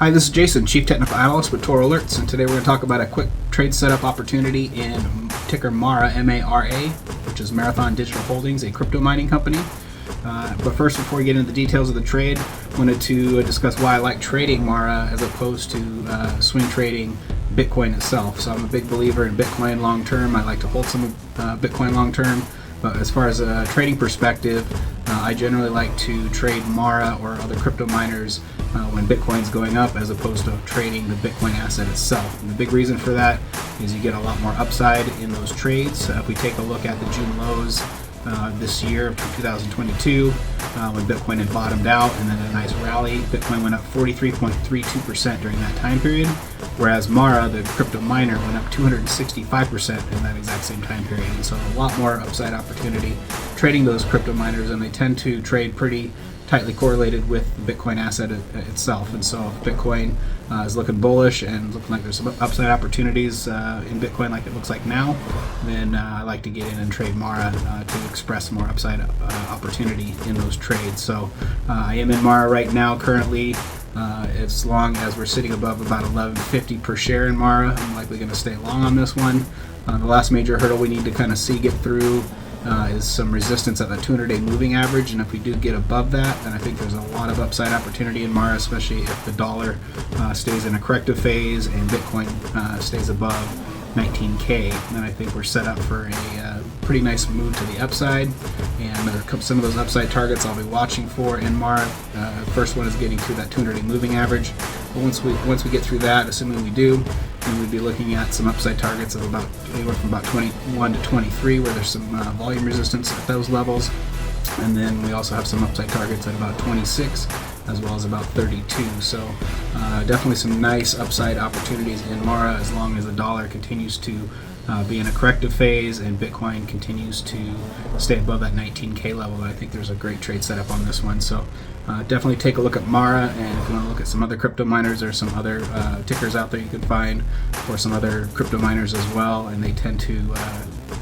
Hi, this is Jason, Chief Technical Analyst with ToroAlerts, and today we're going to talk about a quick trade setup opportunity in ticker MARA, M-A-R-A, which is Marathon Digital Holdings, a crypto mining company. But first, before we get into the details of the trade, I wanted to discuss why I like trading MARA as opposed to swing trading Bitcoin itself. So I'm a big believer in Bitcoin long term. I like to hold some Bitcoin long term. But as far as a trading perspective, I generally like to trade MARA or other crypto miners when Bitcoin's going up as opposed to trading the Bitcoin asset itself. And the big reason for that is you get a lot more upside in those trades. If we take a look at the June lows this year of 2022, when Bitcoin had bottomed out and then a nice rally, Bitcoin went up 43.32% during that time period, whereas MARA, the crypto miner, went up 265% in that exact same time period. And so a lot more upside opportunity trading those crypto miners, and they tend to trade pretty tightly correlated with the Bitcoin asset itself. And so if Bitcoin is looking bullish and looking like there's some upside opportunities in Bitcoin like it looks like now, then I like to get in and trade MARA to express more upside opportunity in those trades. So I am in MARA right now currently. As long as we're sitting above about $11.50 per share in MARA, I'm likely going to stay long on this one. The last major hurdle we need to kind of get through is some resistance at the 200-day moving average, and if we do get above that, then I think there's a lot of upside opportunity in MARA, especially if the dollar stays in a corrective phase and Bitcoin stays above 19K. Then I think we're set up for a pretty nice move to the upside, and some of those upside targets I'll be watching for in MARA. First one is getting through that 200-day moving average. But once we get through that, assuming we do, then we'd be looking at some upside targets of about anywhere from about 21 to 23, where there's some volume resistance at those levels. And then we also have some upside targets at about 26 as well as about 32. So definitely some nice upside opportunities in MARA as long as the dollar continues to be in a corrective phase and Bitcoin continues to stay above that 19K level. I think there's a great trade setup on this one. So definitely take a look at MARA, and if you want to look at some other crypto miners, there's some other tickers out there you can find for some other crypto miners as well, and they tend to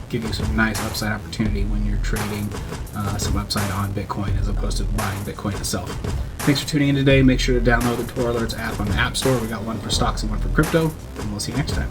give you some nice upside opportunity when you're trading some upside on Bitcoin as opposed to buying Bitcoin itself. Thanks for tuning in today. Make sure to download the ToroAlerts app on the App Store. We got one for stocks and one for crypto, and we'll see you next time.